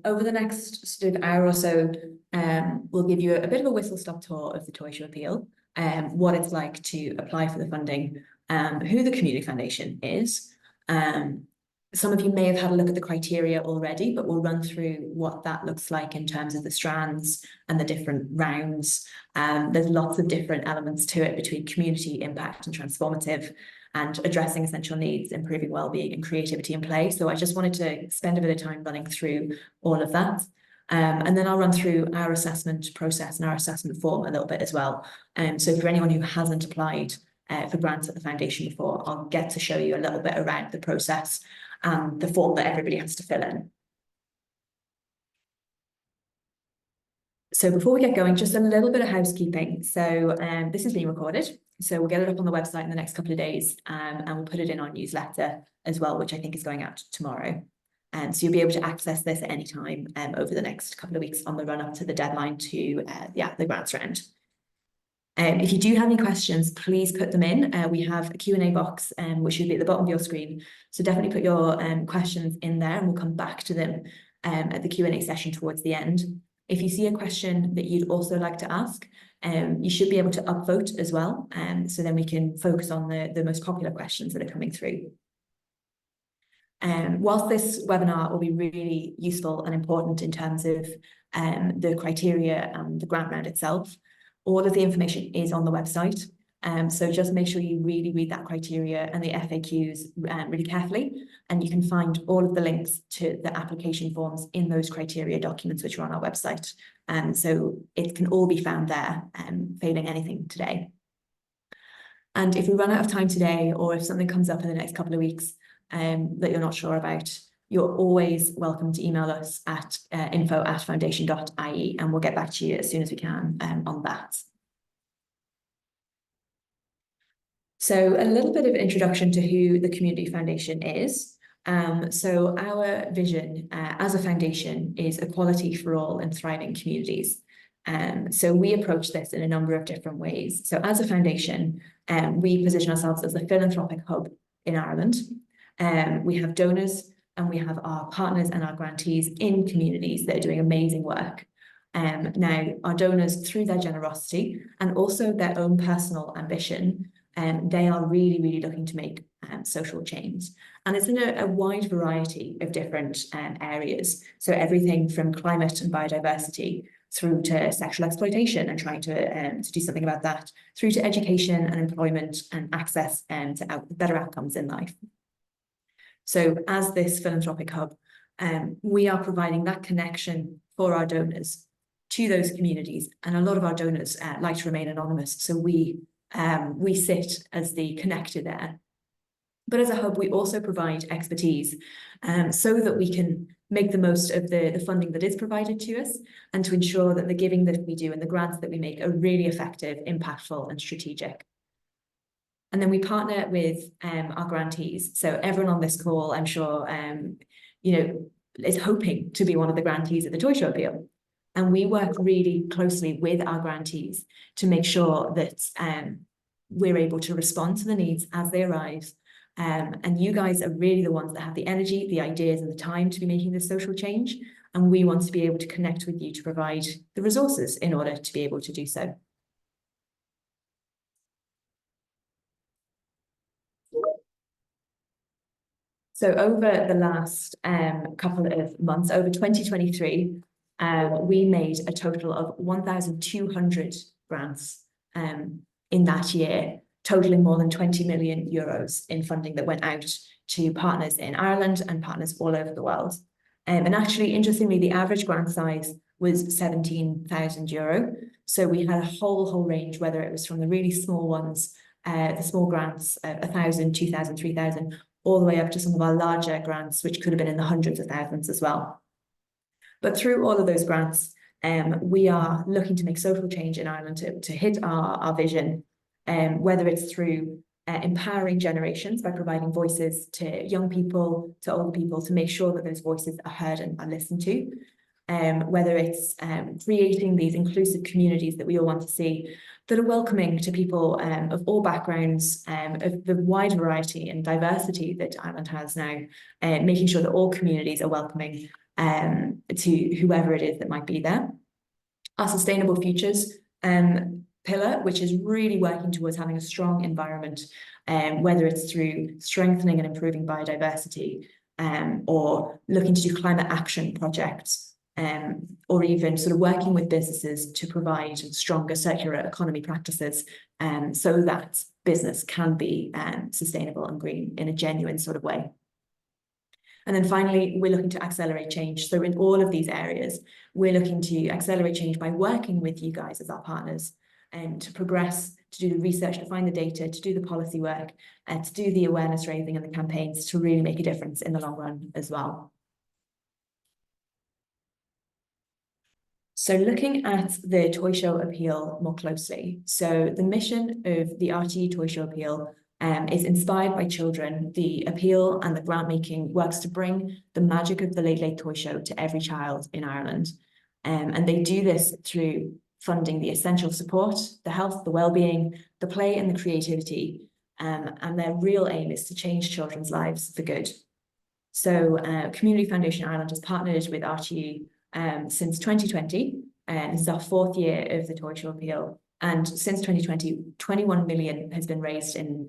over the next sort of hour or so, we'll give you a bit of a whistle-stop tour of the Toy Show appeal, what it's like to apply for the funding, who the Community Foundation is. Some of you may have had a look at the criteria already, but we'll run through what that looks like in terms of the strands and the different rounds. There's lots of different elements to it between community, impact and transformative, and addressing essential needs, improving wellbeing and creativity and play. So I just wanted to spend a bit of time running through all of that. And then I'll run through our assessment process and our assessment form a little bit as well. So for anyone who hasn't applied for grants at the foundation before, I'll get to show you a little bit around the process and the form that everybody has to fill in. So before we get going, just a little bit of housekeeping. So this is being recorded. So we'll get it up on the website in the next couple of days, and we'll put it in our newsletter as well, which I think is going out tomorrow. So you'll be able to access this at any time over the next couple of weeks on the run up to the deadline to the grants round. If you do have any questions, please put them in. We have a Q&A box, which should be at the bottom of your screen. So definitely put your questions in there, and we'll come back to them at the Q&A session towards the end. If you see a question that you'd also like to ask, you should be able to upvote as well. So then we can focus on the most popular questions that are coming through. Whilst this webinar will be really useful and important in terms of the criteria and the grant round itself, all of the information is on the website. So just make sure you really read that criteria and the FAQs really carefully, and you can find all of the links to the application forms in those criteria documents which are on our website. So it can all be found there, failing anything today. And if we run out of time today, or if something comes up in the next couple of weeks that you're not sure about, you're always welcome to email us at info@foundation.ie, and we'll get back to you as soon as we can on that. So a little bit of introduction to who the Community Foundation is. So our vision as a foundation is equality for all and thriving communities. So we approach this in a number of different ways. So as a foundation, we position ourselves as a philanthropic hub in Ireland. We have donors and we have our partners and our grantees in communities that are doing amazing work. Now, our donors, through their generosity and also their own personal ambition, they are really, really looking to make social change. And it's in a wide variety of different areas. So everything from climate and biodiversity through to sexual exploitation and trying to do something about that, through to education and employment and access to better outcomes in life. So as this philanthropic hub, we are providing that connection for our donors to those communities. And a lot of our donors like to remain anonymous. So we sit as the connector there. But as a hub, we also provide expertise so that we can make the most of the funding that is provided to us, and to ensure that the giving that we do and the grants that we make are really effective, impactful and strategic. And then we partner with our grantees. So everyone on this call, I'm sure, is hoping to be one of the grantees at the Toy Show appeal. And we work really closely with our grantees to make sure that we're able to respond to the needs as they arise. And you guys are really the ones that have the energy, the ideas and the time to be making this social change. And we want to be able to connect with you to provide the resources in order to be able to do so. So over the last couple of months, over 2023, we made a total of 1,200 grants in that year, totaling more than 20 million euros in funding that went out to partners in Ireland and partners all over the world. And actually, interestingly, the average grant size was 17,000 euro. So we had a whole range, whether it was from the really small ones, the small grants, 1,000, 2,000, 3,000, all the way up to some of our larger grants, which could have been in the hundreds of thousands as well. But through all of those grants, we are looking to make social change in Ireland to hit our vision, whether it's through empowering generations by providing voices to young people, to older people, to make sure that those voices are heard and are listened to, whether it's creating these inclusive communities that we all want to see, that are welcoming to people of all backgrounds, of the wide variety and diversity that Ireland has now, making sure that all communities are welcoming, to whoever it is that might be there. Our Sustainable Futures pillar, which is really working towards having a strong environment, whether it's through strengthening and improving biodiversity, or looking to do climate action projects, or even sort of working with businesses to provide stronger circular economy practices, so that business can be sustainable and green in a genuine sort of way. And then finally, we're looking to accelerate change. So in all of these areas, we're looking to accelerate change by working with you guys as our partners, and to progress, to do the research, to find the data, to do the policy work, and to do the awareness raising and the campaigns to really make a difference in the long run as well. So looking at the Toy Show appeal more closely, so the mission of the RTE Toy Show appeal is inspired by children. The appeal and the grant making works to bring the magic of the Late Late Toy Show to every child in Ireland. And they do this through funding the essential support, the health, the well-being, the play and the creativity. And their real aim is to change children's lives for good. So Community Foundation Ireland has partnered with RTE since 2020. This is our 4th year of the Toy Show appeal. And since 2020, 21 million has been raised in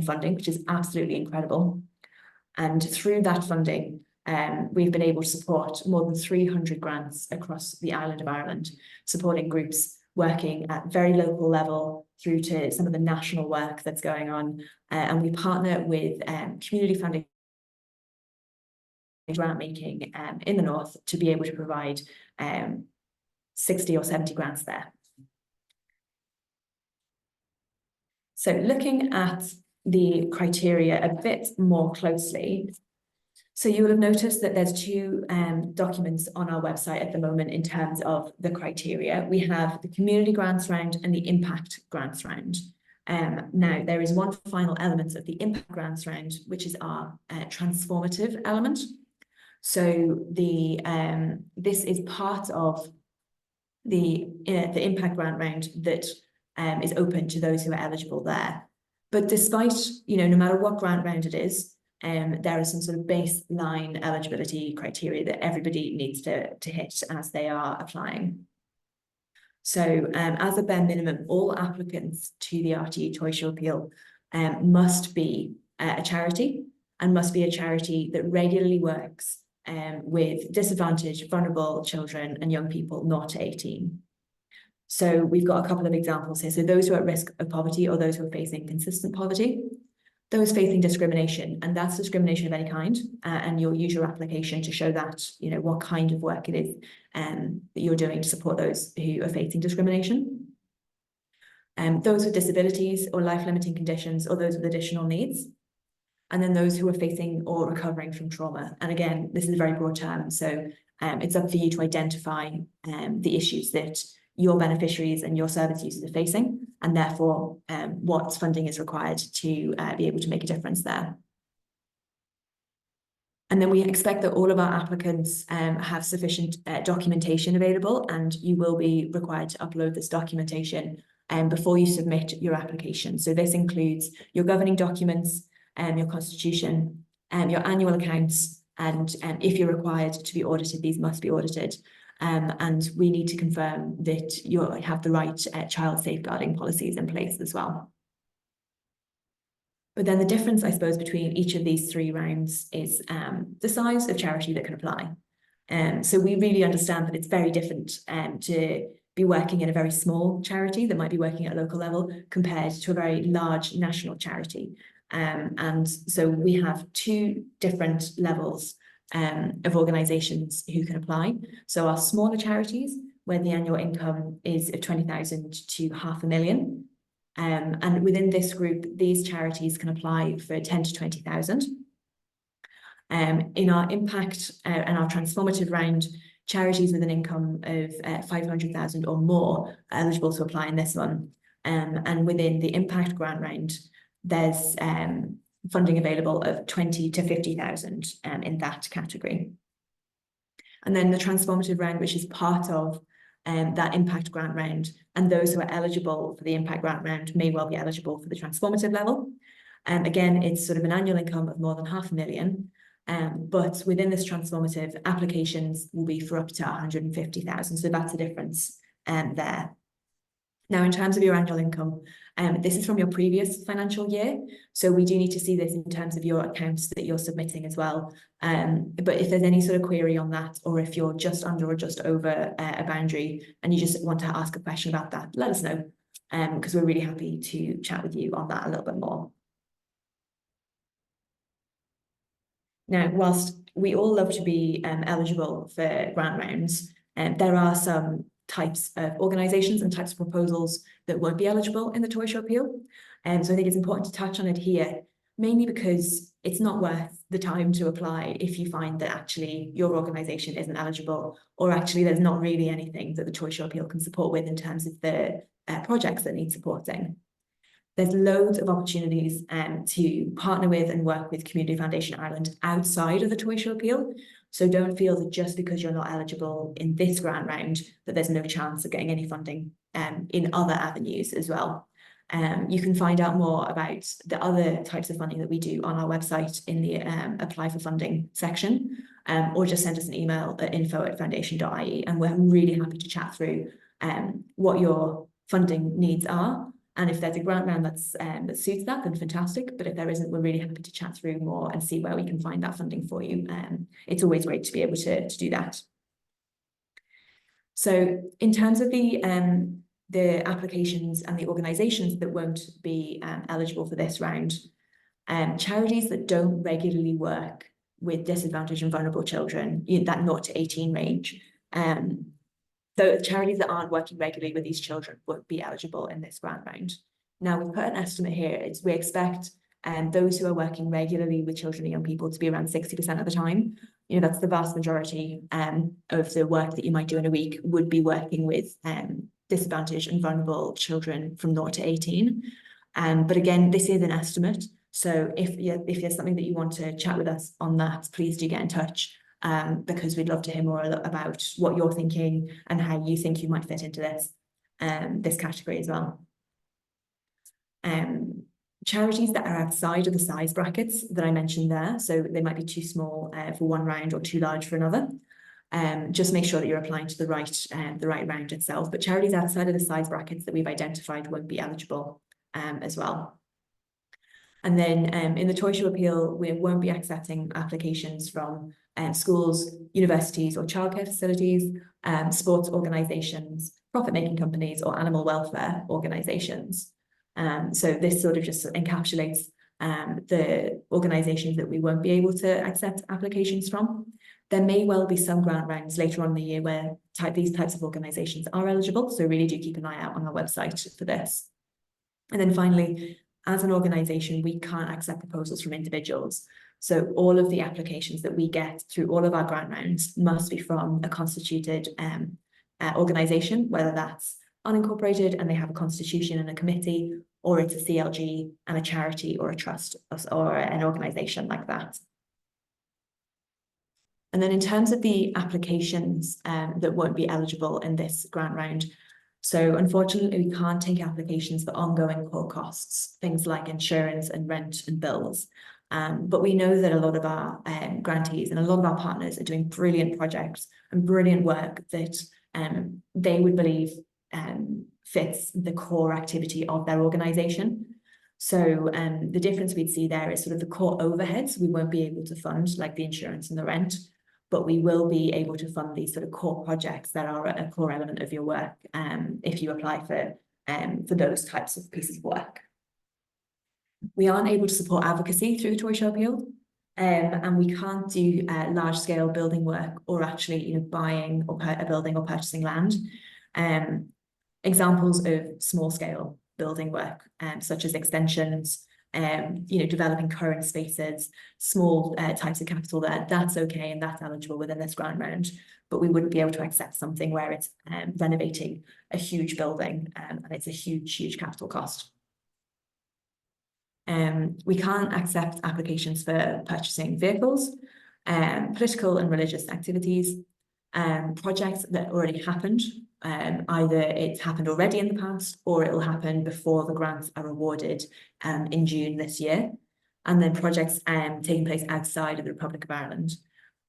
funding, which is absolutely incredible. And through that funding, we've been able to support more than 300 grants across the island of Ireland, supporting groups working at very local level through to some of the national work that's going on. And we partner with Community Foundation grant making in the north to be able to provide 60 or 70 grants there. So looking at the criteria a bit more closely, so you will have noticed that there's 2 documents on our website at the moment in terms of the criteria. We have the community grants round and the impact grants round. Now, there is one final element of the impact grants round, which is our transformative element. So this is part of the impact grant round that is open to those who are eligible there. But despite, no matter what grant round it is, there are some sort of baseline eligibility criteria that everybody needs to hit as they are applying. So as a bare minimum, all applicants to the RTE Toy Show appeal must be a charity, and must be a charity that regularly works with disadvantaged, vulnerable children and young people not to 18. So we've got a couple of examples here. So those who are at risk of poverty, or those who are facing consistent poverty, those facing discrimination, and that's discrimination of any kind, and you'll use your application to show that, what kind of work it is that you're doing to support those who are facing discrimination. Those with disabilities or life-limiting conditions, or those with additional needs. And then those who are facing or recovering from trauma. And again, this is a very broad term, so it's up for you to identify the issues that your beneficiaries and your service users are facing, and therefore what funding is required to be able to make a difference there. And then we expect that all of our applicants have sufficient documentation available, and you will be required to upload this documentation before you submit your application. So this includes your governing documents, your constitution, your annual accounts, and if you're required to be audited, these must be audited. And we need to confirm that you have the right child safeguarding policies in place as well. But then the difference, I suppose, between each of these 3 rounds is the size of charity that can apply. So we really understand that it's very different to be working in a very small charity that might be working at a local level compared to a very large national charity. And so we have 2 different levels of organisations who can apply. So our smaller charities, where the annual income is of 20,000 to £500,000. And within this group, these charities can apply for 10 to 20,000. In our impact and our transformative round, charities with an income of 500,000 or more are eligible to apply in this one. And within the impact grant round, there's funding available of 20 to 50,000 in that category. And then the transformative round, which is part of that impact grant round, and those who are eligible for the impact grant round may well be eligible for the transformative level. Again, it's sort of an annual income of more than £500,000. But within this transformative, applications will be for up to 150,000. So that's the difference there. Now, in terms of your annual income, this is from your previous financial year. So we do need to see this in terms of your accounts that you're submitting as well. But if there's any sort of query on that, or if you're just under or just over a boundary and you just want to ask a question about that, let us know, because we're really happy to chat with you on that a little bit more. Now, whilst we all love to be eligible for grant rounds, there are some types of organisations and types of proposals that won't be eligible in the Toy Show appeal. So I think it's important to touch on it here, mainly because it's not worth the time to apply if you find that actually your organisation isn't eligible, or actually there's not really anything that the Toy Show appeal can support with in terms of the projects that need supporting. There's loads of opportunities to partner with and work with Community Foundation Ireland outside of the Toy Show appeal. So don't feel that just because you're not eligible in this grant round, that there's no chance of getting any funding in other avenues as well. You can find out more about the other types of funding that we do on our website in the apply for funding section, or just send us an email at info@foundation.ie, and we're really happy to chat through what your funding needs are. And if there's a grant round that suits that, then fantastic. But if there isn't, we're really happy to chat through more and see where we can find that funding for you. It's always great to be able to do that. So in terms of the applications and the organisations that won't be eligible for this round, charities that don't regularly work with disadvantaged and vulnerable children, that 0 to 18 range, the charities that aren't working regularly with these children won't be eligible in this grant round. Now, we've put an estimate here. We expect those who are working regularly with children and young people to be around 60% of the time. That's the vast majority of the work that you might do in a week would be working with disadvantaged and vulnerable children from 0 to 18. But again, this is an estimate. So if there's something that you want to chat with us on that, please do get in touch. Because we'd love to hear more about what you're thinking and how you think you might fit into this category as well. Charities that are outside of the size brackets that I mentioned there, so they might be too small for one round or too large for another. Just make sure that you're applying to the right round itself. But charities outside of the size brackets that we've identified won't be eligible as well. And then in the Toy Show appeal, we won't be accepting applications from schools, universities or childcare facilities, sports organisations, profit-making companies or animal welfare organisations. So this sort of just encapsulates the organisations that we won't be able to accept applications from. There may well be some grant rounds later on in the year where these types of organisations are eligible, so really do keep an eye out on our website for this. And then finally, as an organisation, we can't accept proposals from individuals. So all of the applications that we get through all of our grant rounds must be from a constituted organisation, whether that's unincorporated and they have a constitution and a committee, or it's a CLG and a charity or a trust or an organisation like that. And then in terms of the applications that won't be eligible in this grant round, so unfortunately, we can't take applications for ongoing core costs, things like insurance and rent and bills. But we know that a lot of our grantees and a lot of our partners are doing brilliant projects and brilliant work that they would believe fits the core activity of their organisation. So the difference we'd see there is sort of the core overheads we won't be able to fund, like the insurance and the rent, but we will be able to fund these sort of core projects that are a core element of your work if you apply for those types of pieces of work. We aren't able to support advocacy through the Toy Show appeal, and we can't do large-scale building work or actually buying a building or purchasing land. Examples of small-scale building work, such as extensions, developing current spaces, small types of capital that's okay and that's eligible within this grant round, but we wouldn't be able to accept something where it's renovating a huge building and it's a huge capital cost. We can't accept applications for purchasing vehicles, political and religious activities, projects that already happened. Either it's happened already in the past or it will happen before the grants are awarded in June this year. and then projects taking place outside of the Republic of Ireland.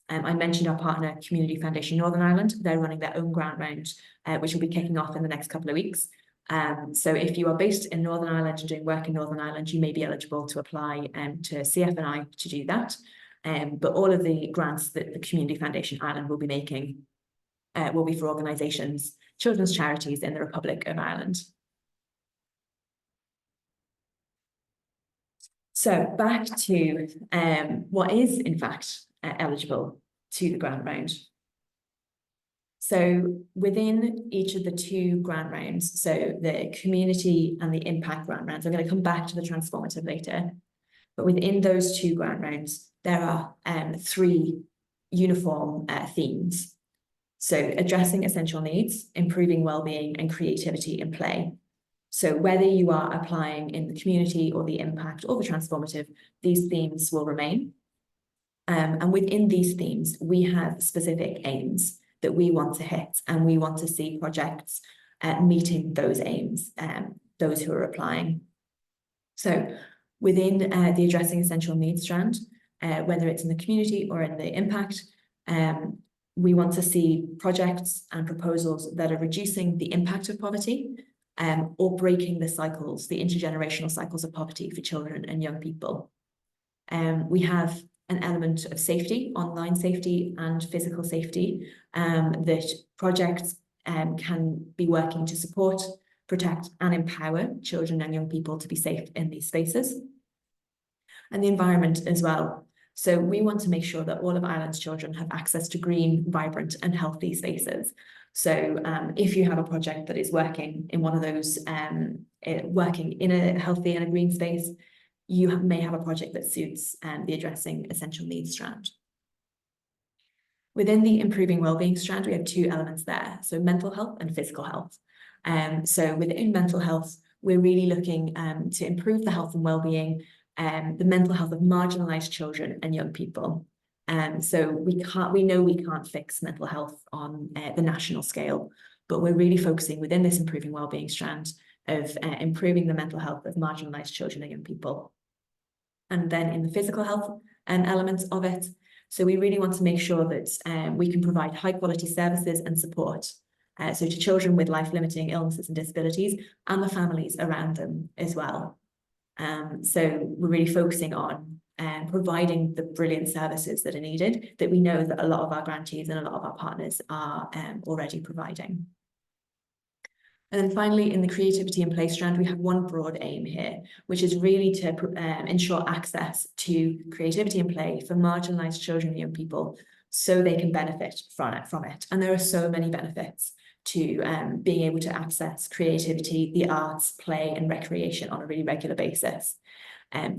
I mentioned our partner, Community Foundation Northern Ireland. They're running their own grant round, which will be kicking off in the next couple of weeks. So if you are based in Northern Ireland and doing work in Northern Ireland, you may be eligible to apply to CFNI to do that. But all of the grants that the Community Foundation Ireland will be making will be for organisations, children's charities in the Republic of Ireland. So back to what is in fact eligible to the grant round. So within each of the two grant rounds, so the community and the impact grant rounds, I'm going to come back to the transformative later, but within those two grant rounds, there are three uniform themes. So addressing essential needs, improving well-being, and creativity in play. So whether you are applying in the community or the impact or the transformative, these themes will remain. And within these themes, we have specific aims that we want to hit, and we want to see projects meeting those aims, those who are applying. So within the addressing essential needs strand, whether it's in the community or in the impact, we want to see projects and proposals that are reducing the impact of poverty, or breaking the cycles, the intergenerational cycles of poverty for children and young people. We have an element of safety, online safety and physical safety, that projects can be working to support, protect and empower children and young people to be safe in these spaces. And the environment as well. So we want to make sure that all of Ireland's children have access to green, vibrant and healthy spaces. So if you have a project that is working in one of those, working in a healthy and a green space, you may have a project that suits the addressing essential needs strand. Within the improving wellbeing strand, we have two elements there, so mental health and physical health. So within mental health, we're really looking to improve the health and wellbeing, the mental health of marginalised children and young people. So we know we can't fix mental health on the national scale, but we're really focusing within this improving wellbeing strand of improving the mental health of marginalised children and young people. And then in the physical health elements of it, so we really want to make sure that we can provide high quality services and support, so to children with life-limiting illnesses and disabilities and the families around them as well. So we're really focusing on providing the brilliant services that are needed, that we know that a lot of our grantees and a lot of our partners are already providing. And then finally, in the creativity and play strand, we have one broad aim here, which is really to ensure access to creativity and play for marginalised children and young people so they can benefit from it. And there are so many benefits to being able to access creativity, the arts, play and recreation on a really regular basis.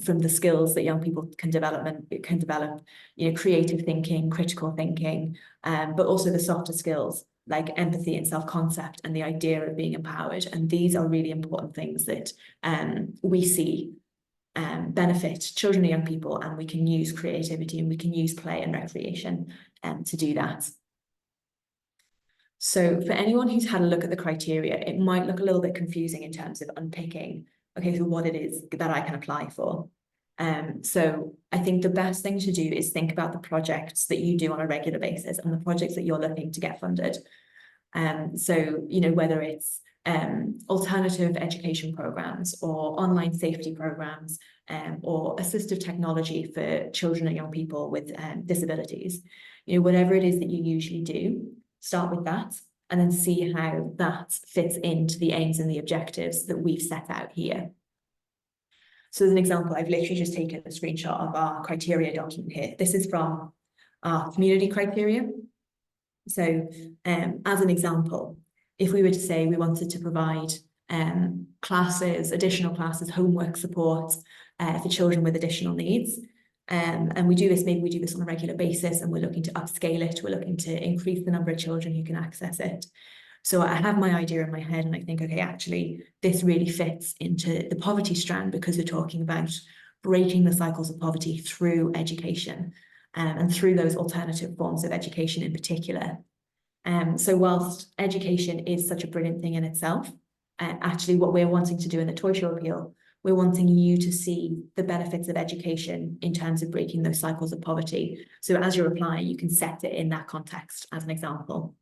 From the skills that young people can develop, creative thinking, critical thinking, but also the softer skills like empathy and self-concept and the idea of being empowered. And these are really important things that we see benefit children and young people, and we can use creativity and we can use play and recreation to do that. So for anyone who's had a look at the criteria, it might look a little bit confusing in terms of unpicking, okay, so what it is that I can apply for. So I think the best thing to do is think about the projects that you do on a regular basis and the projects that you're looking to get funded. So, whether it's alternative education programs or online safety programs, or assistive technology for children and young people with disabilities, whatever it is that you usually do, start with that and then see how that fits into the aims and the objectives that we've set out here. So as an example, I've literally just taken a screenshot of our criteria document here. This is from our community criteria. So as an example, if we were to say we wanted to provide classes, additional classes, homework support for children with additional needs, and maybe we do this on a regular basis and we're looking to upscale it, we're looking to increase the number of children who can access it. So I have my idea in my head and I think, okay, actually, this really fits into the poverty strand because we're talking about breaking the cycles of poverty through education and through those alternative forms of education in particular. So whilst education is such a brilliant thing in itself, actually what we're wanting to do in the Toy Show appeal, we're wanting you to see the benefits of education in terms of breaking those cycles of poverty. So as you're applying, you can set it in that context as an example.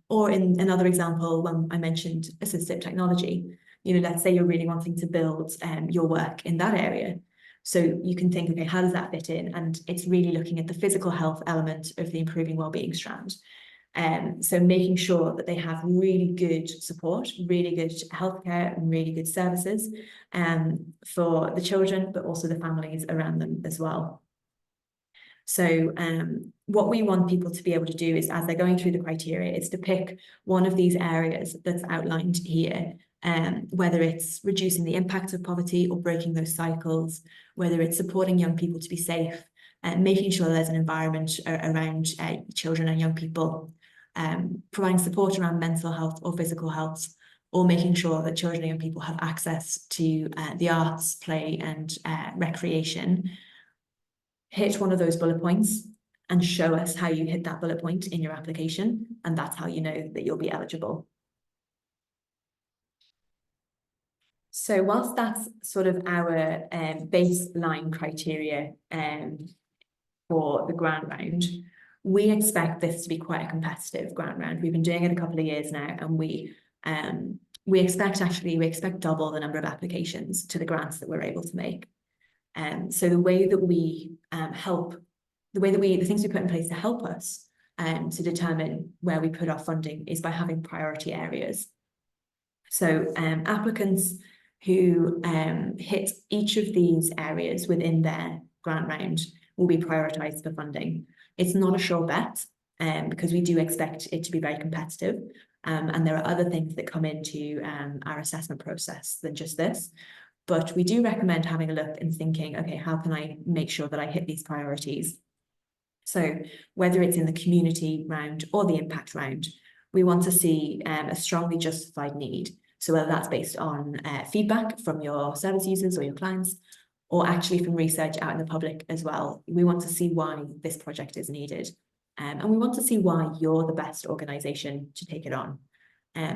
Or in another example, when I mentioned assistive technology, let's say you're really wanting to build your work in that area. So you can think, okay, how does that fit in? And it's really looking at the physical health element of the improving wellbeing strand. So making sure that they have really good support, really good healthcare and really good services for the children, but also the families around them as well. So what we want people to be able to do is, as they're going through the criteria, is to pick one of these areas that's outlined here, whether it's reducing the impact of poverty or breaking those cycles, whether it's supporting young people to be safe, and making sure there's an environment around children and young people, providing support around mental health or physical health, or making sure that children and young people have access to the arts, play and recreation. Hit one of those bullet points and show us how you hit that bullet point in your application, and that's how you know that you'll be eligible. So whilst that's sort of our baseline criteria for the grant round, we expect this to be quite a competitive grant round. We've been doing it a couple of years now, and we expect double the number of applications to the grants that we're able to make. So the way that we the things we put in place to help us to determine where we put our funding is by having priority areas. So applicants who hit each of these areas within their grant round will be prioritised for funding. It's not a sure bet because we do expect it to be very competitive, and there are other things that come into our assessment process than just this. But we do recommend having a look and thinking, okay, how can I make sure that I hit these priorities? So whether it's in the community round or the impact round, we want to see a strongly justified need. So whether that's based on feedback from your service users or your clients, or actually from research out in the public as well, we want to see why this project is needed. And we want to see why you're the best organisation to take it on.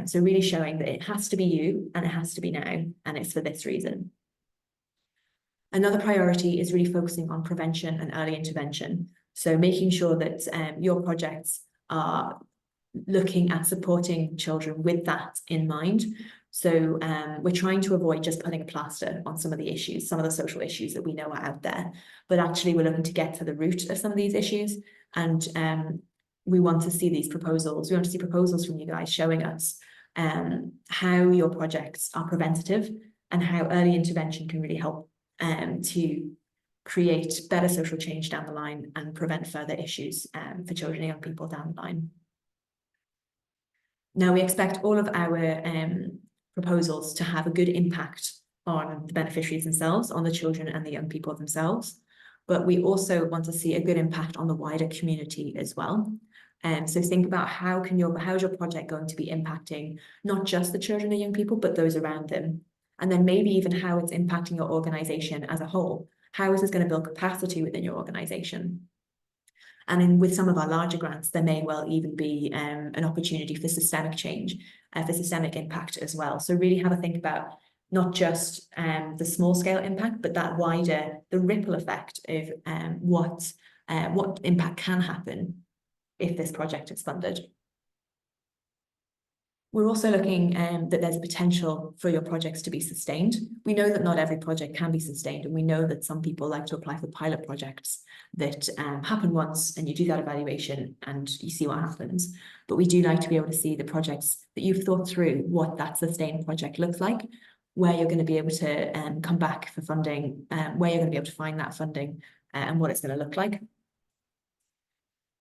So really showing that it has to be you and it has to be now, and it's for this reason. Another priority is really focusing on prevention and early intervention. So making sure that your projects are looking at supporting children with that in mind. So we're trying to avoid just putting a plaster on some of the issues, some of the social issues that we know are out there, but actually we're looking to get to the root of some of these issues. And we want to see these proposals. We want to see proposals from you guys showing us how your projects are preventative and how early intervention can really help to create better social change down the line and prevent further issues for children and young people down the line. Now, we expect all of our proposals to have a good impact on the beneficiaries themselves, on the children and the young people themselves, but we also want to see a good impact on the wider community as well. So think about how's your project going to be impacting not just the children and young people, but those around them. And then maybe even how it's impacting your organisation as a whole. How is this going to build capacity within your organisation? And with some of our larger grants, there may well even be an opportunity for systemic change, for systemic impact as well. So really have a think about not just the small scale impact, but that wider, the ripple effect of what impact can happen if this project is funded. We're also looking that there's a potential for your projects to be sustained. We know that not every project can be sustained, and we know that some people like to apply for pilot projects that happen once and you do that evaluation and you see what happens. But we do like to be able to see the projects that you've thought through, what that sustained project looks like, where you're going to be able to come back for funding, where you're going to be able to find that funding and what it's going to look like.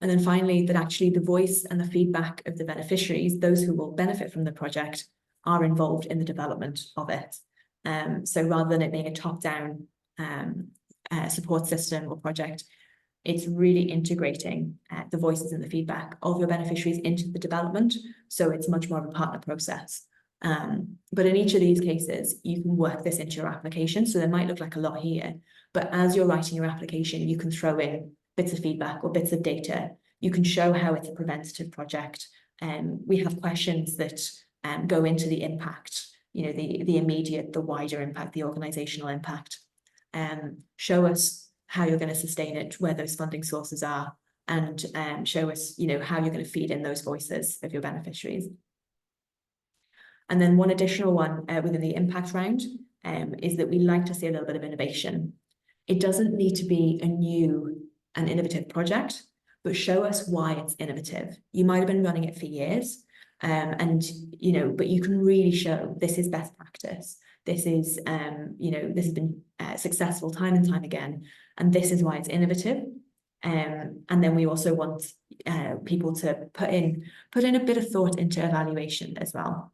And then finally, that actually the voice and the feedback of the beneficiaries, those who will benefit from the project, are involved in the development of it. So rather than it being a top-down support system or project, it's really integrating the voices and the feedback of your beneficiaries into the development. So it's much more of a partner process. But in each of these cases, you can work this into your application. So there might look like a lot here, but as you're writing your application, you can throw in bits of feedback or bits of data. You can show how it's a preventative project. We have questions that go into the impact the immediate, the wider impact, the organizational impact. Show us how you're going to sustain it, where those funding sources are, and show us, how you're going to feed in those voices of your beneficiaries. And then one additional one within the impact round is that we like to see a little bit of innovation. It doesn't need to be a new and innovative project, but show us why it's innovative. You might have been running it for years, but you can really show this is best practice. This is, this has been successful time and time again, and this is why it's innovative. And then we also want people to put in a bit of thought into evaluation as well.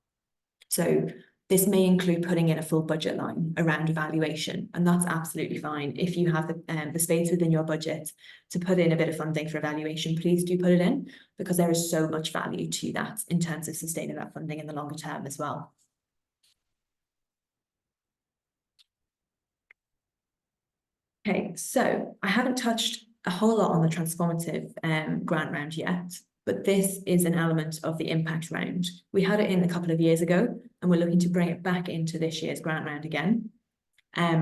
So this may include putting in a full budget line around evaluation, and that's absolutely fine. If you have the space within your budget to put in a bit of funding for evaluation, please do put it in, because there is so much value to that in terms of sustaining that funding in the longer term as well. Okay, so I haven't touched a whole lot on the transformative grant round yet, but this is an element of the impact round. We had it in a couple of years ago, and we're looking to bring it back into this year's grant round again.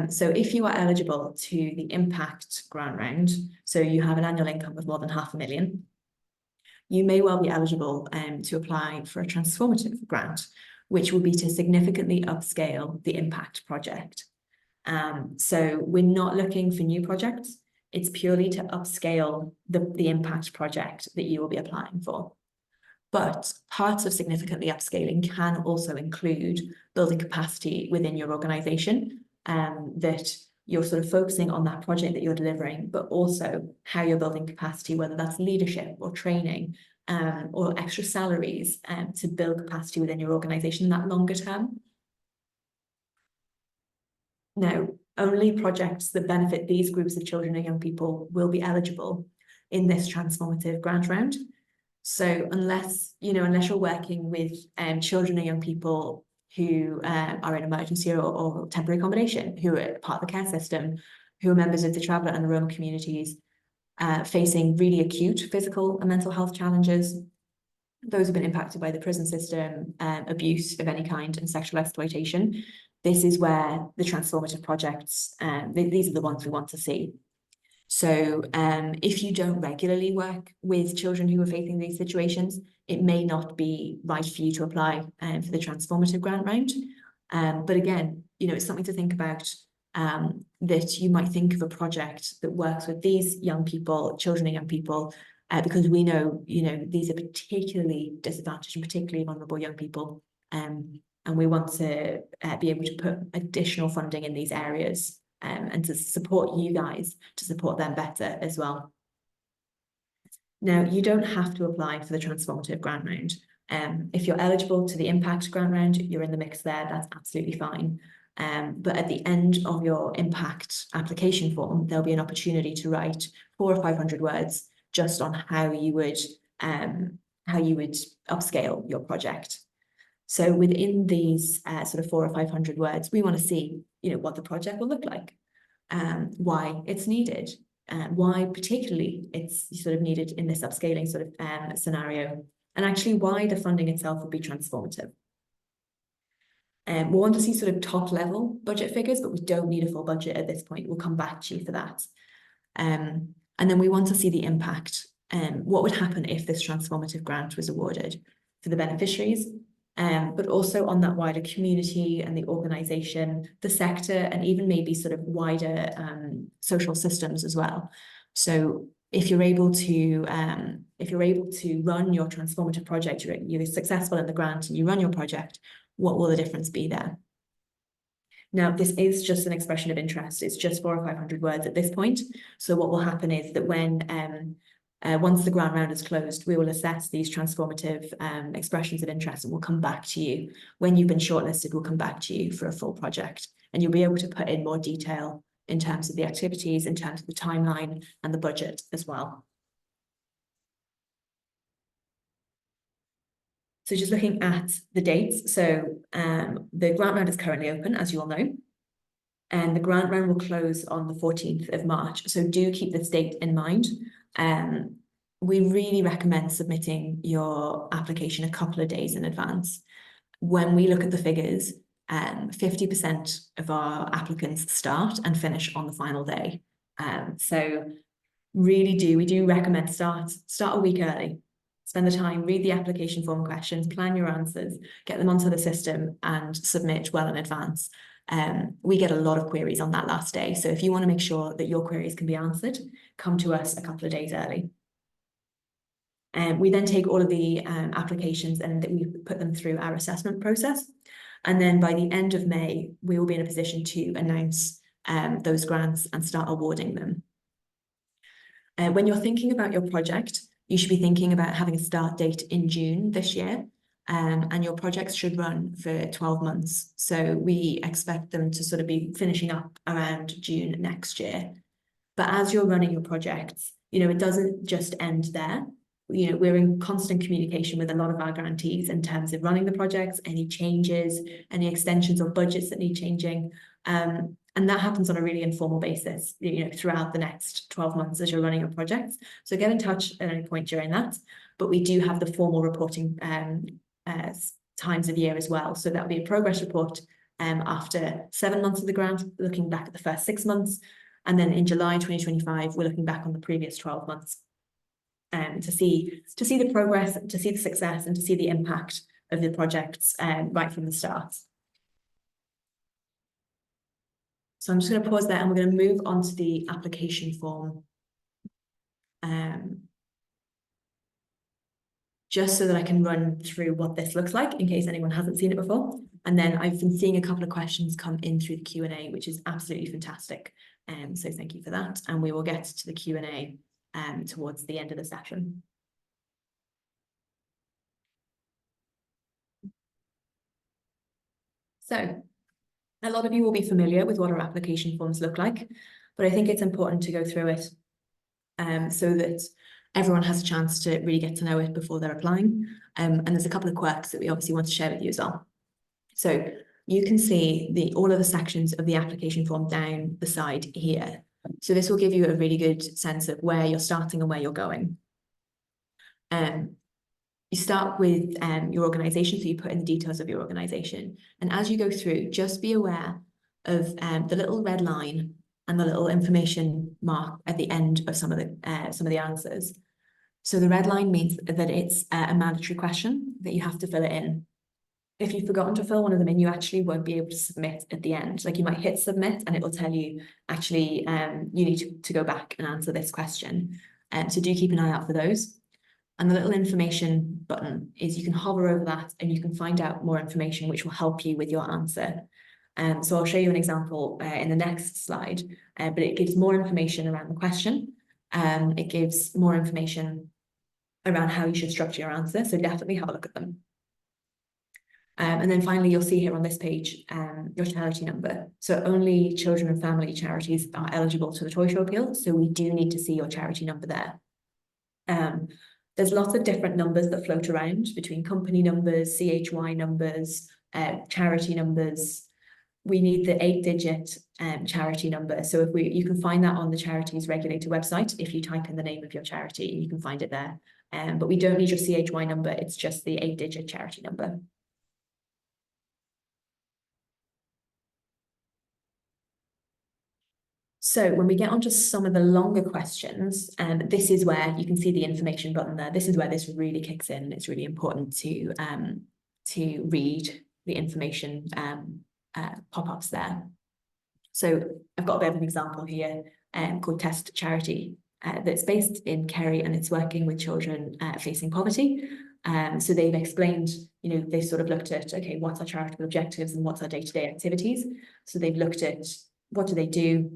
So if you are eligible to the impact grant round, so you have an annual income of more than £500,000, you may well be eligible to apply for a transformative grant, which will be to significantly upscale the impact project. So we're not looking for new projects. It's purely to upscale the impact project that you will be applying for. But parts of significantly upscaling can also include building capacity within your organisation, that you're sort of focusing on that project that you're delivering, but also how you're building capacity, whether that's leadership or training, or extra salaries, to build capacity within your organisation in that longer term. Now, only projects that benefit these groups of children and young people will be eligible in this transformative grant round. So unless you're working with children and young people who are in emergency or temporary accommodation, who are part of the care system, who are members of the traveller and the Roma communities, facing really acute physical and mental health challenges, those have been impacted by the prison system, abuse of any kind, and sexual exploitation. This is where the transformative projects, these are the ones we want to see. So if you don't regularly work with children who are facing these situations, it may not be right for you to apply for the transformative grant round. But again, it's something to think about, that you might think of a project that works with these young people, children and young people, because we know, these are particularly disadvantaged and particularly vulnerable young people. And we want to be able to put additional funding in these areas, and to support you guys to support them better as well. Now, you don't have to apply for the transformative grant round. If you're eligible to the impact grant round, you're in the mix there, that's absolutely fine. But at the end of your impact application form, there'll be an opportunity to write 400 or 500 words just on how you would upscale your project. So within these sort of 400 or 500 words, we want to see, what the project will look like, why it's needed, why particularly it's sort of needed in this upscaling sort of scenario, and actually why the funding itself would be transformative. We want to see sort of top level budget figures, but we don't need a full budget at this point. We'll come back to you for that. And then we want to see the impact. What would happen if this transformative grant was awarded for the beneficiaries, but also on that wider community and the organisation, the sector, and even maybe sort of wider social systems as well. So if you're able to run your transformative project, you're successful in the grant and you run your project, what will the difference be there? Now, this is just an expression of interest. It's just 400 or 500 words at this point. So what will happen is that when once the grant round is closed, we will assess these transformative expressions of interest, and we'll come back to you. When you've been shortlisted, we'll come back to you for a full project, and you'll be able to put in more detail in terms of the activities, in terms of the timeline and the budget as well. So just looking at the dates, so the grant round is currently open, as you all know, and the grant round will close on the 14th of March. So do keep this date in mind. We really recommend submitting your application a couple of days in advance. When we look at the figures, 50% of our applicants start and finish on the final day. So we do recommend start a week early. Spend the time, read the application form questions, plan your answers, get them onto the system and submit well in advance. We get a lot of queries on that last day. So if you want to make sure that your queries can be answered, come to us a couple of days early. We then take all of the applications and we put them through our assessment process. And then by the end of May, we will be in a position to announce those grants and start awarding them. When you're thinking about your project, you should be thinking about having a start date in June this year, and your projects should run for 12 months. So we expect them to sort of be finishing up around June next year. But as you're running your projects, it doesn't just end there. We're in constant communication with a lot of our grantees in terms of running the projects, any changes, any extensions or budgets that need changing. And that happens on a really informal basis, throughout the next 12 months as you're running your projects. So get in touch at any point during that. But we do have the formal reporting times of year as well. So that'll be a progress report after 7 months of the grant, looking back at the first 6 months. And then in July 2025, we're looking back on the previous 12 months to see the progress, to see the success, and to see the impact of the projects right from the start. So I'm just going to pause there and we're going to move on to the application form. Just so that I can run through what this looks like in case anyone hasn't seen it before. And then I've been seeing a couple of questions come in through the Q&A, which is absolutely fantastic. So thank you for that. And we will get to the Q&A towards the end of the session. So a lot of you will be familiar with what our application forms look like, but I think it's important to go through it so that everyone has a chance to really get to know it before they're applying. And there's a couple of quirks that we obviously want to share with you as well. So you can see all of the sections of the application form down the side here. So this will give you a really good sense of where you're starting and where you're going. You start with your organisation, so you put in the details of your organisation. And as you go through, just be aware of the little red line and the little information mark at the end of some of the answers. So the red line means that it's a mandatory question that you have to fill it in. If you've forgotten to fill one of them in, you actually won't be able to submit at the end. Like you might hit submit and it will tell you, actually, you need to go back and answer this question. So do keep an eye out for those. And the little information button is you can hover over that and you can find out more information which will help you with your answer. So I'll show you an example in the next slide, but it gives more information around the question. It gives more information around how you should structure your answer. So definitely have a look at them. And then finally, you'll see here on this page, your charity number. So only children and family charities are eligible to the Toy Show appeal. So we do need to see your charity number there. There's lots of different numbers that float around between company numbers, CHY numbers, charity numbers. We need the 8-digit charity number. So you can find that on the charities regulator website. If you type in the name of your charity, you can find it there. But we don't need your CHY number. It's just the 8-digit charity number. So when we get onto some of the longer questions, this is where you can see the information button there. This is where this really kicks in. It's really important to read the information pop-ups there. So I've got a bit of an example here called Test Charity that's based in Kerry, and it's working with children facing poverty. So they've explained, they sort of looked at, okay, what's our charitable objectives and what's our day-to-day activities? So they've looked at what do they do,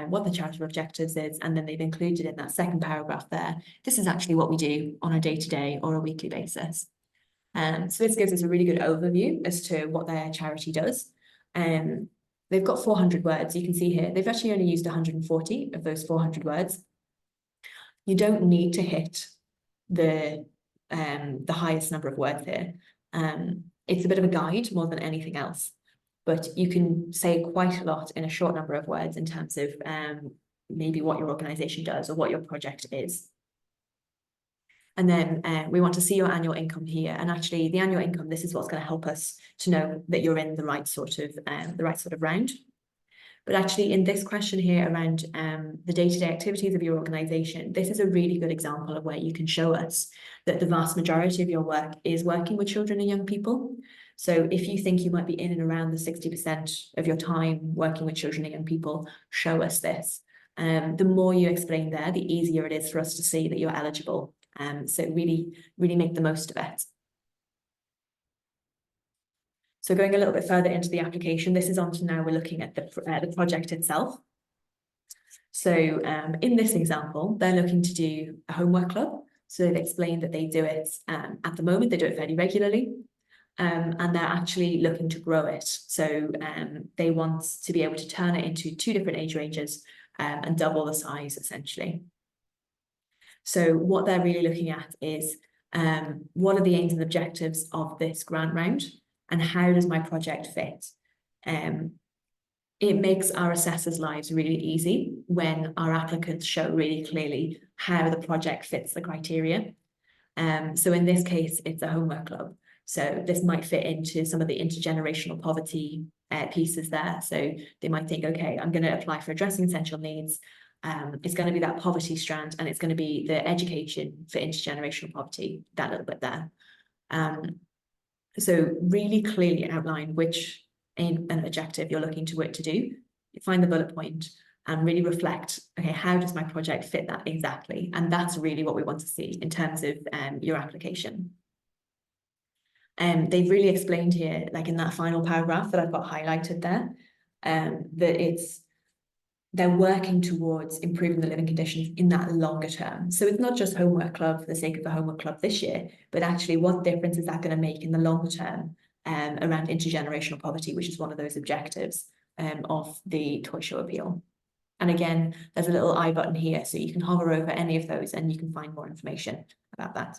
what the charitable objectives is, and then they've included in that second paragraph there, this is actually what we do on a day-to-day or a weekly basis. So this gives us a really good overview as to what their charity does. They've got 400 words. You can see here, they've actually only used 140 of those 400 words. You don't need to hit the highest number of words here. It's a bit of a guide more than anything else. But you can say quite a lot in a short number of words in terms of maybe what your organisation does or what your project is. And then we want to see your annual income here. And actually the annual income, this is what's going to help us to know that you're in the right sort of round. But actually in this question here around the day-to-day activities of your organisation, this is a really good example of where you can show us that the vast majority of your work is working with children and young people. So if you think you might be in and around the 60% of your time working with children and young people, show us this. The more you explain there, the easier it is for us to see that you're eligible. So really, really make the most of it. So going a little bit further into the application, this is on to now we're looking at the project itself. So in this example, they're looking to do a homework club. So they've explained that they do it at the moment, they do it fairly regularly. And they're actually looking to grow it. So they want to be able to turn it into 2 different age ranges and double the size essentially. So what they're really looking at is what are the aims and objectives of this grant round and how does my project fit? It makes our assessors' lives really easy when our applicants show really clearly how the project fits the criteria. So in this case, it's a homework club. So this might fit into some of the intergenerational poverty pieces there. So they might think, okay, I'm going to apply for addressing essential needs. It's going to be that poverty strand, and it's going to be the education for intergenerational poverty, that little bit there. So really clearly outline which aim and objective you're looking to work to do. Find the bullet point and really reflect, okay, how does my project fit that exactly? And that's really what we want to see in terms of your application. They've really explained here, like in that final paragraph that I've got highlighted there, that they're working towards improving the living conditions in that longer term. So it's not just homework club for the sake of the homework club this year, but actually what difference is that going to make in the longer term around intergenerational poverty, which is one of those objectives of the Toy Show appeal. And again, there's a little I button here, so you can hover over any of those and you can find more information about that.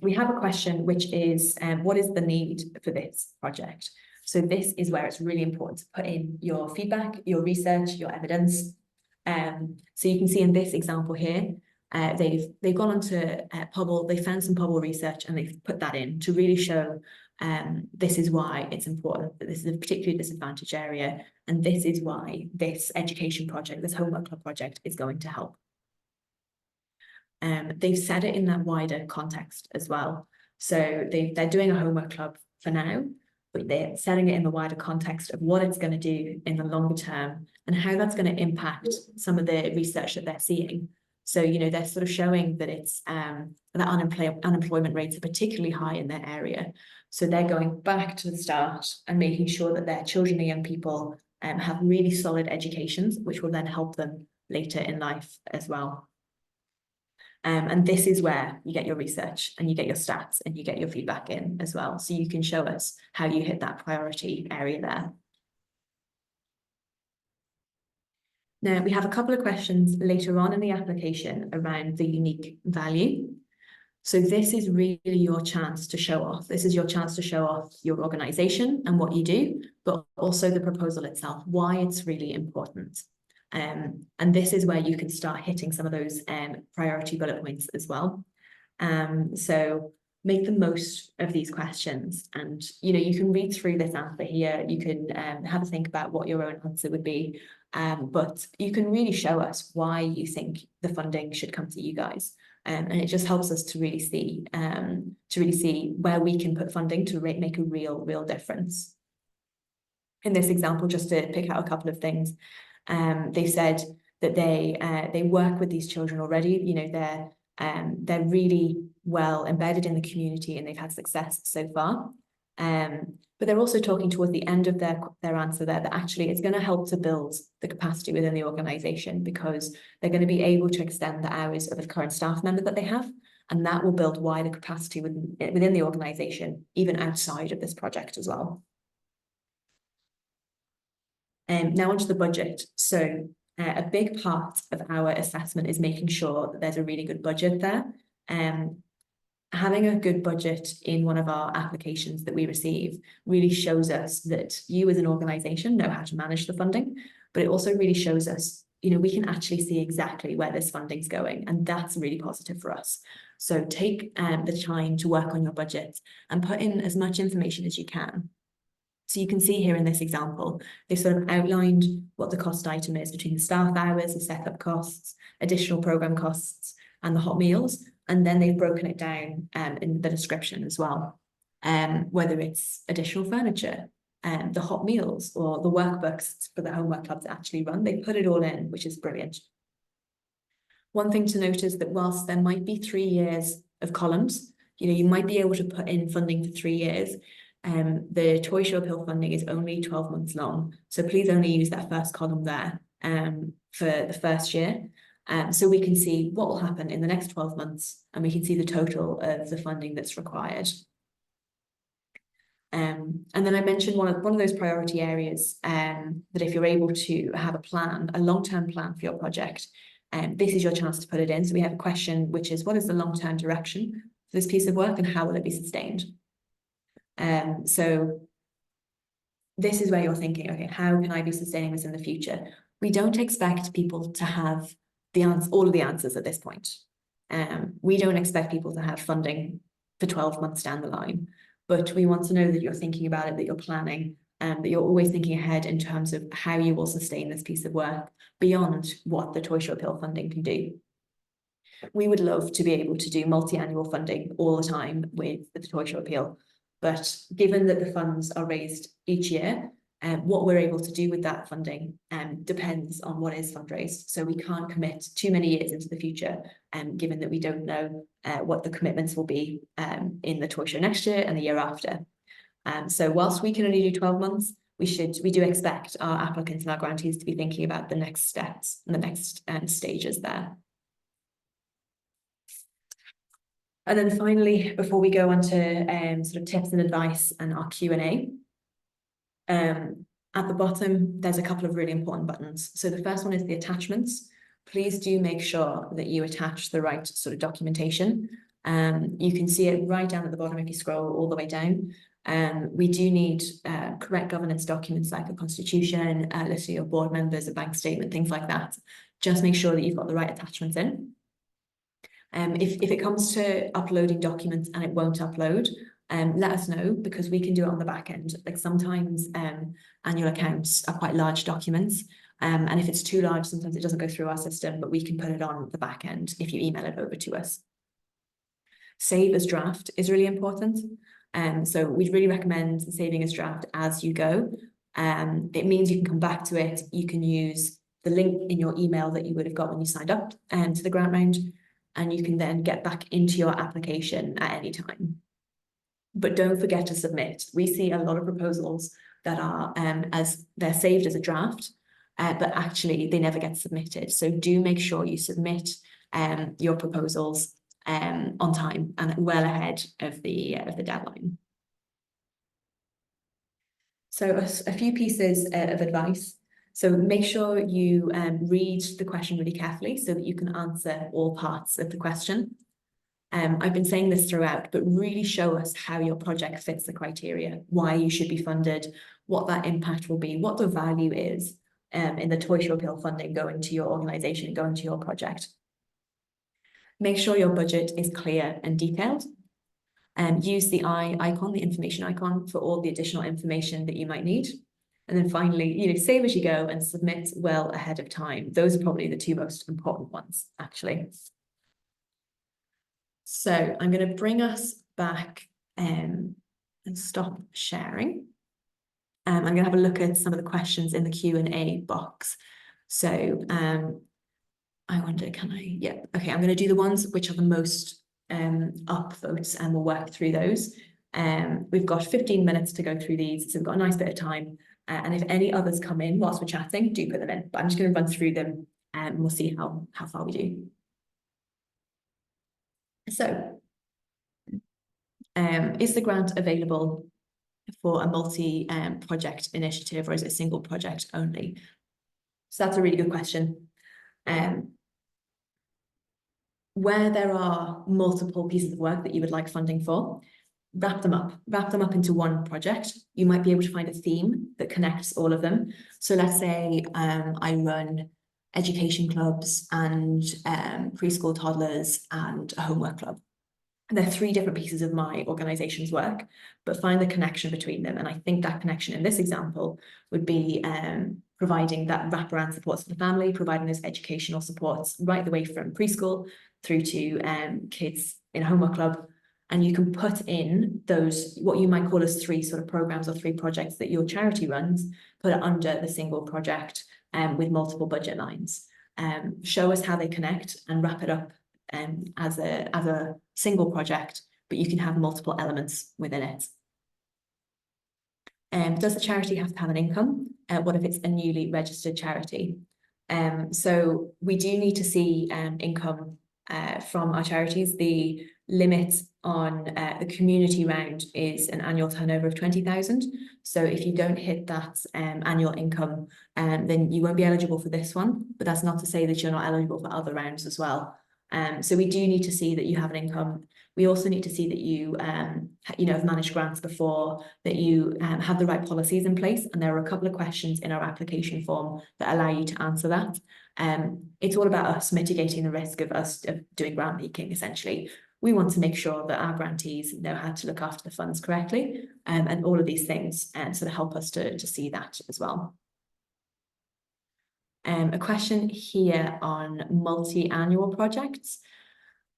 We have a question, which is, what is the need for this project? So this is where it's really important to put in your feedback, your research, your evidence. So you can see in this example here, they've gone onto Pobble, they found some Pobble research and they've put that in to really show this is why it's important, that this is a particularly disadvantaged area, and this is why this education project, this homework club project is going to help. They've said it in that wider context as well. So they're doing a homework club for now, but they're setting it in the wider context of what it's going to do in the longer term and how that's going to impact some of the research that they're seeing. So, you know, they're sort of showing that it's that unemployment rates are particularly high in their area. So they're going back to the start and making sure that their children and young people have really solid educations, which will then help them later in life as well. And this is where you get your research and you get your stats and you get your feedback in as well. So you can show us how you hit that priority area there. Now, we have a couple of questions later on in the application around the unique value. So this is really your chance to show off. This is your chance to show off your organisation and what you do, but also the proposal itself, why it's really important. And this is where you can start hitting some of those priority bullet points as well. So make the most of these questions, and you know, you can read through this answer here. You can have a think about what your own answer would be, but you can really show us why you think the funding should come to you guys. And it just helps us to really see where we can put funding to make a real difference. In this example, just to pick out a couple of things, they've said that they work with these children already. You know, they're really well embedded in the community and they've had success so far. But they're also talking towards the end of their answer there that actually it's going to help to build the capacity within the organisation, because they're going to be able to extend the hours of the current staff member that they have, and that will build wider capacity within the organisation, even outside of this project as well. Now onto the budget. So a big part of our assessment is making sure that there's a really good budget there. Having a good budget in one of our applications that we receive really shows us that you as an organisation know how to manage the funding, but it also really shows us, we can actually see exactly where this funding's going, and that's really positive for us. So take the time to work on your budget and put in as much information as you can. So you can see here in this example, they've sort of outlined what the cost item is between the staff hours, the setup costs, additional program costs, and the hot meals. And then they've broken it down in the description as well, whether it's additional furniture, the hot meals, or the workbooks for the homework club to actually run. They put it all in, which is brilliant. One thing to note is that whilst there might be 3 years of columns, you might be able to put in funding for 3 years. The Toy Show Appeal funding is only 12 months long, so please only use that first column there for the first year. So we can see what will happen in the next 12 months, and we can see the total of the funding that's required. And then I mentioned one of those priority areas that if you're able to have a long-term plan for your project, this is your chance to put it in. So we have a question, which is, what is the long-term direction for this piece of work and how will it be sustained? So this is where you're thinking, okay, how can I be sustaining this in the future? We don't expect people to have all of the answers at this point. We don't expect people to have funding for 12 months down the line, but we want to know that you're thinking about it, that you're planning, and that you're always thinking ahead in terms of how you will sustain this piece of work beyond what the Toy Show Appeal funding can do. We would love to be able to do multi-annual funding all the time with the Toy Show Appeal, but given that the funds are raised each year, what we're able to do with that funding depends on what is fundraised. So we can't commit too many years into the future, given that we don't know what the commitments will be in the Toy Show next year and the year after. So whilst we can only do 12 months, we do expect our applicants and our grantees to be thinking about the next steps and the next stages there. And then finally, before we go on to sort of tips and advice and our Q&A, at the bottom, there's a couple of really important buttons. So the first one is the attachments. Please do make sure that you attach the right sort of documentation. You can see it right down at the bottom if you scroll all the way down. We do need correct governance documents like a constitution, a list of your board members, a bank statement, things like that. Just make sure that you've got the right attachments in. If it comes to uploading documents and it won't upload, let us know, because we can do it on the back end. Like sometimes annual accounts are quite large documents, and if it's too large, sometimes it doesn't go through our system, but we can put it on the back end if you email it over to us. Save as draft is really important. So we'd really recommend saving as draft as you go. It means you can come back to it. You can use the link in your email that you would have got when you signed up to the grant round, and you can then get back into your application at any time. But don't forget to submit. We see a lot of proposals that are as they're saved as a draft, but actually they never get submitted. So do make sure you submit your proposals on time and well ahead of the deadline. So a few pieces of advice. So make sure you read the question really carefully so that you can answer all parts of the question. I've been saying this throughout, but really show us how your project fits the criteria, why you should be funded, what that impact will be, what the value is in the Toy Show Appeal funding going to your organisation, going to your project. Make sure your budget is clear and detailed. Use the icon, the information icon, for all the additional information that you might need. And then finally, save as you go and submit well ahead of time. Those are probably the two most important ones, actually. So I'm going to bring us back and stop sharing. I'm going to have a look at some of the questions in the Q&A box. So I wonder, can I? Yeah, okay, I'm going to do the ones which are the most upvotes, and we'll work through those. We've got 15 minutes to go through these, so we've got a nice bit of time. And if any others come in whilst we're chatting, do put them in. But I'm just going to run through them and we'll see how far we do. So, is the grant available for a multi-project initiative, or is it a single project only? So that's a really good question. Where there are multiple pieces of work that you would like funding for, wrap them up into one project. You might be able to find a theme that connects all of them. So let's say I run education clubs and preschool toddlers and a homework club. And they're three different pieces of my organization's work, but find the connection between them. And I think that connection in this example would be providing that wraparound supports for the family, providing those educational supports right the way from preschool through to kids in a homework club. And you can put in those, what you might call as three sort of programs or three projects that your charity runs, put it under the single project with multiple budget lines. Show us how they connect and wrap it up as a single project, but you can have multiple elements within it. Does the charity have to have an income? What if it's a newly registered charity? So we do need to see income from our charities. The limit on the community round is an annual turnover of 20,000. So if you don't hit that annual income, then you won't be eligible for this one. But that's not to say that you're not eligible for other rounds as well. So we do need to see that you have an income. We also need to see that you, have managed grants before, that you have the right policies in place. And there are a couple of questions in our application form that allow you to answer that. It's all about us mitigating the risk of us doing grant leaking, essentially. We want to make sure that our grantees know how to look after the funds correctly, and all of these things sort of help us to see that as well. A question here on multi-annual projects.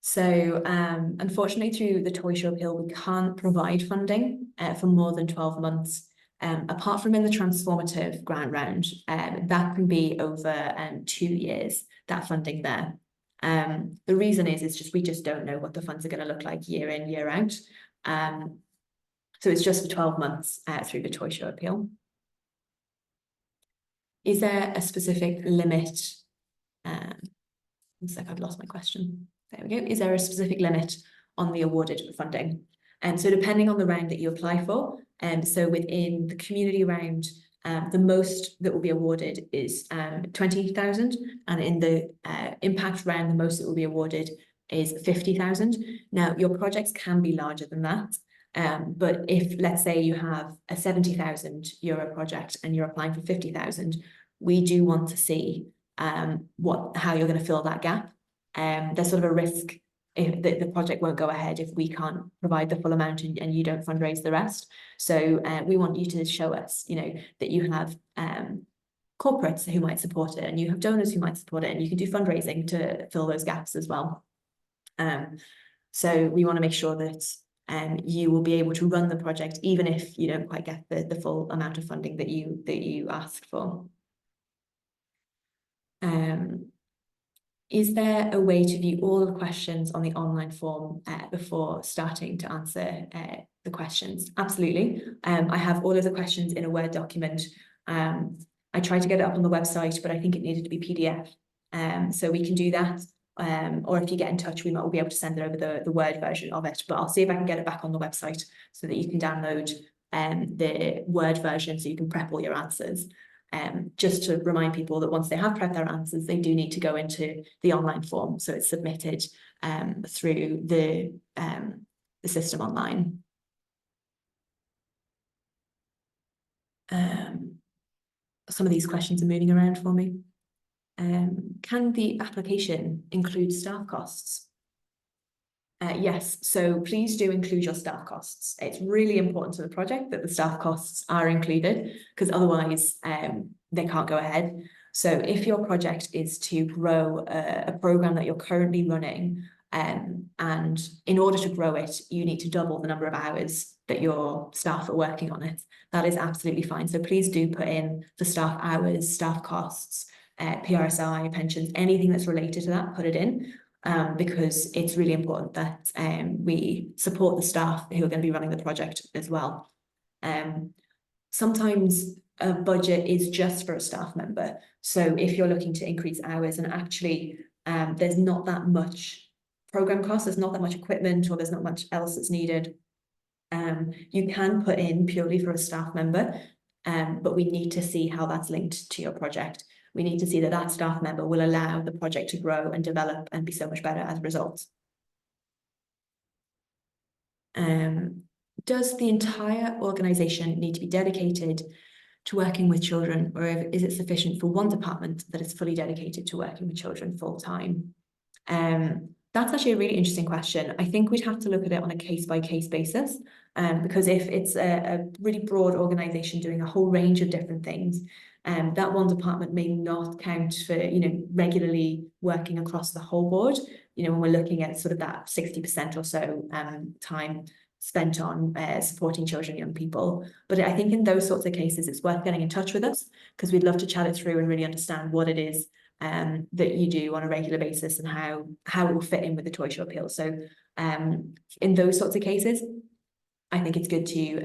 So unfortunately, through the Toy Show appeal, we can't provide funding for more than 12 months. Apart from in the transformative grant round, that can be over 2 years, that funding there. The reason is just we just don't know what the funds are going to look like year in, year out. So it's just for 12 months through the Toy Show appeal. Is there a specific limit? One sec, I've lost my question. There we go. Is there a specific limit on the awarded funding? And so depending on the round that you apply for, so within the community round, the most that will be awarded is 20,000, and in the impact round, the most that will be awarded is 50,000. Now, your projects can be larger than that, but if, let's say, you have a 70,000 euro project and you're applying for 50,000, we do want to see how you're going to fill that gap. There's sort of a risk if the project won't go ahead if we can't provide the full amount and you don't fundraise the rest. So we want you to show us, that you have corporates who might support it, and you have donors who might support it, and you can do fundraising to fill those gaps as well. So we want to make sure that you will be able to run the project even if you don't quite get the full amount of funding that you asked for. Is there a way to view all the questions on the online form before starting to answer the questions? Absolutely. I have all of the questions in a Word document. I tried to get it up on the website, but I think it needed to be PDF. So we can do that. Or if you get in touch, we might be able to send it over the Word version of it. But I'll see if I can get it back on the website so that you can download the Word version so you can prep all your answers. Just to remind people that once they have prepped their answers, they do need to go into the online form. So it's submitted through the system online. Some of these questions are moving around for me. Can the application include staff costs? Yes, so please do include your staff costs. It's really important to the project that the staff costs are included, because otherwise they can't go ahead. So if your project is to grow a program that you're currently running, and in order to grow it, you need to double the number of hours that your staff are working on it, that is absolutely fine. So please do put in the staff hours, staff costs, PRSI, pensions, anything that's related to that, put it in. Because it's really important that we support the staff who are going to be running the project as well. Sometimes a budget is just for a staff member. So if you're looking to increase hours and actually there's not that much program cost, there's not that much equipment, or there's not much else that's needed, you can put in purely for a staff member, but we need to see how that's linked to your project. We need to see that that staff member will allow the project to grow and develop and be so much better as a result. Does the entire organisation need to be dedicated to working with children, or is it sufficient for one department that is fully dedicated to working with children full time? That's actually a really interesting question. I think we'd have to look at it on a case-by-case basis, because if it's a really broad organisation doing a whole range of different things, that one department may not count for, regularly working across the whole board. When we're looking at sort of that 60% or so time spent on supporting children and young people. But I think in those sorts of cases, it's worth getting in touch with us, because we'd love to chat it through and really understand what it is that you do on a regular basis and how it will fit in with the toy show appeal. So in those sorts of cases, I think it's good to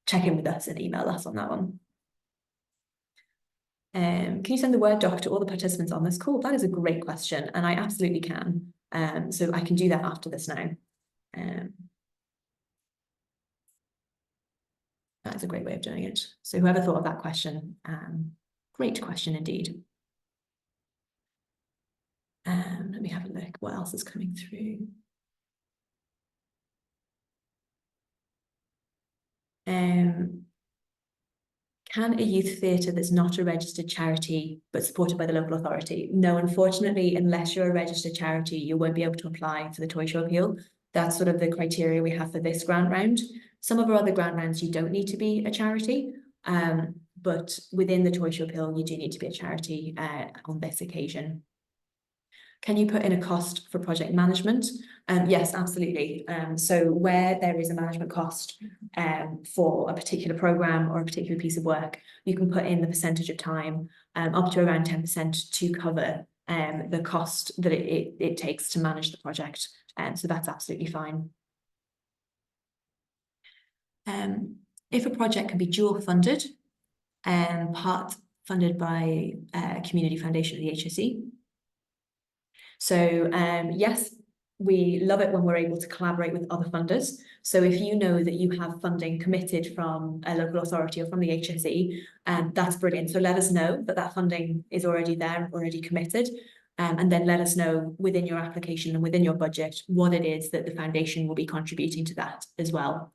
check in with us and email us on that one. Can you send the Word doc to all the participants on this call? That is a great question, and I absolutely can. So I can do that after this now. That is a great way of doing it. So whoever thought of that question, great question indeed. Let me have a look. What else is coming through? Can a youth theatre that's not a registered charity but supported by the local authority? No, unfortunately, unless you're a registered charity, you won't be able to apply for the Toy Show appeal. That's sort of the criteria we have for this grant round. Some of our other grant rounds, you don't need to be a charity, but within the Toy Show appeal, you do need to be a charity on this occasion. Can you put in a cost for project management? Yes, absolutely. So where there is a management cost for a particular programme or a particular piece of work, you can put in the percentage of time up to around 10% to cover the cost that it takes to manage the project. So that's absolutely fine. If a project can be dual funded, part funded by a community foundation of the HSE. So yes, we love it when we're able to collaborate with other funders. So if you know that you have funding committed from a local authority or from the HSE, that's brilliant. So let us know that that funding is already there, already committed. And then let us know within your application and within your budget what it is that the foundation will be contributing to that as well.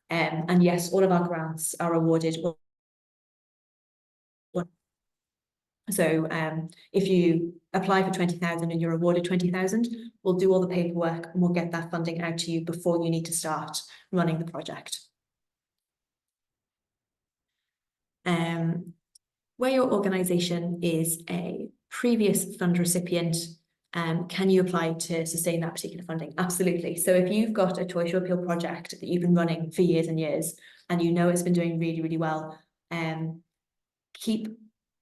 And yes, all of our grants are awarded. So if you apply for 20,000 and you're awarded 20,000, we'll do all the paperwork and we'll get that funding out to you before you need to start running the project. Where your organisation is a previous fund recipient, can you apply to sustain that particular funding? Absolutely. So if you've got a Toy Show appeal project that you've been running for years and years, and you know it's been doing really, really well, keep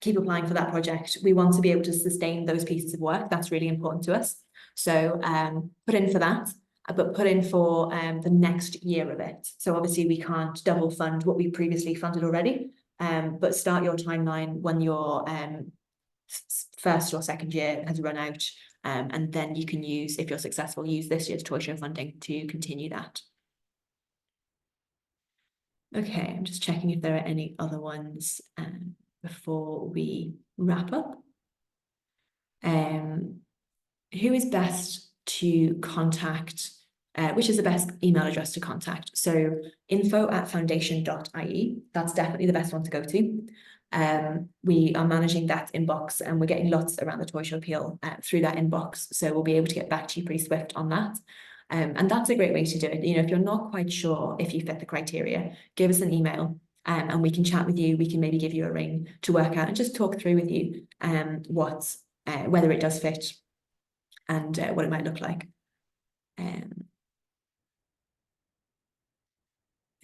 applying for that project. We want to be able to sustain those pieces of work. That's really important to us. So put in for that, but put in for the next year of it. So obviously we can't double fund what we previously funded already, but start your timeline when your first or second year has run out, and then you can use, if you're successful, use this year's Toy Show funding to continue that. Okay, I'm just checking if there are any other ones before we wrap up. Who is best to contact? Which is the best email address to contact? So info@foundation.ie, that's definitely the best one to go to. We are managing that inbox and we're getting lots around the Toy Show appeal through that inbox. So we'll be able to get back to you pretty swift on that. And that's a great way to do it. If you're not quite sure if you fit the criteria, give us an email and we can chat with you. We can maybe give you a ring to work out and just talk through with you whether it does fit and what it might look like.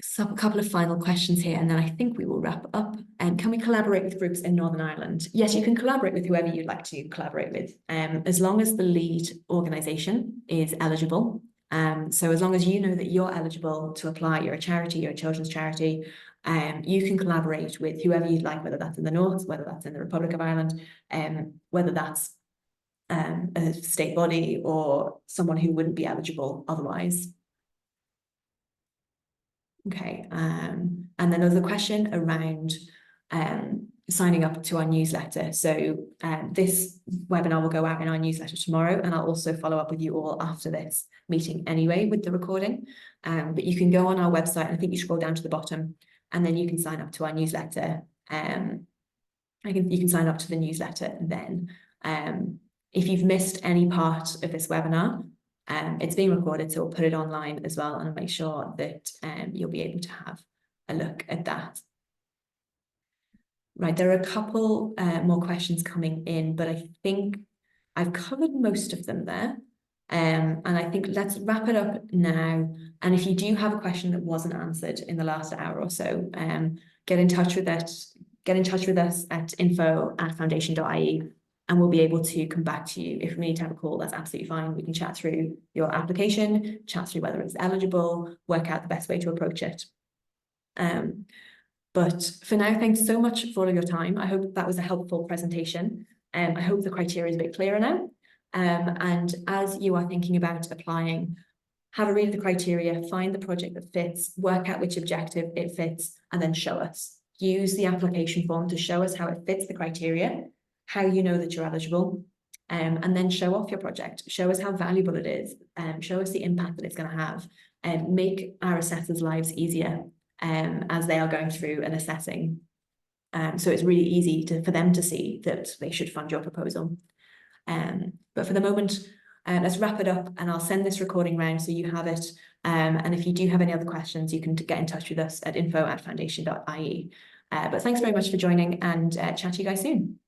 So a couple of final questions here, and then I think we will wrap up. Can we collaborate with groups in Northern Ireland? Yes, you can collaborate with whoever you'd like to collaborate with, as long as the lead organisation is eligible. So as long as you know that you're eligible to apply, you're a charity, you're a children's charity, you can collaborate with whoever you'd like, whether that's in the North, whether that's in the Republic of Ireland, whether that's a state body or someone who wouldn't be eligible otherwise. Okay, and then there's a question around signing up to our newsletter. So this webinar will go out in our newsletter tomorrow, and I'll also follow up with you all after this meeting anyway with the recording. But you can go on our website, and I think you scroll down to the bottom, and then you can sign up to our newsletter. You can sign up to the newsletter then. If you've missed any part of this webinar, it's being recorded, so we'll put it online as well and make sure that you'll be able to have a look at that. Right, there are a couple more questions coming in, but I think I've covered most of them there. And I think let's wrap it up now. And if you do have a question that wasn't answered in the last hour or so, get in touch with us at info@foundation.ie, and we'll be able to come back to you. If we need to have a call, that's absolutely fine. We can chat through your application, chat through whether it's eligible, work out the best way to approach it. But for now, thanks so much for all of your time. I hope that was a helpful presentation. I hope the criteria is a bit clearer now. And as you are thinking about applying, have a read of the criteria, find the project that fits, work out which objective it fits, and then show us. Use the application form to show us how it fits the criteria, how you know that you're eligible, and then show off your project. Show us how valuable it is, show us the impact that it's going to have, and make our assessors' lives easier as they are going through and assessing. So it's really easy for them to see that they should fund your proposal. But for the moment, let's wrap it up, and I'll send this recording round so you have it. And if you do have any other questions, you can get in touch with us at info@foundation.ie. But thanks very much for joining, and chat to you guys soon.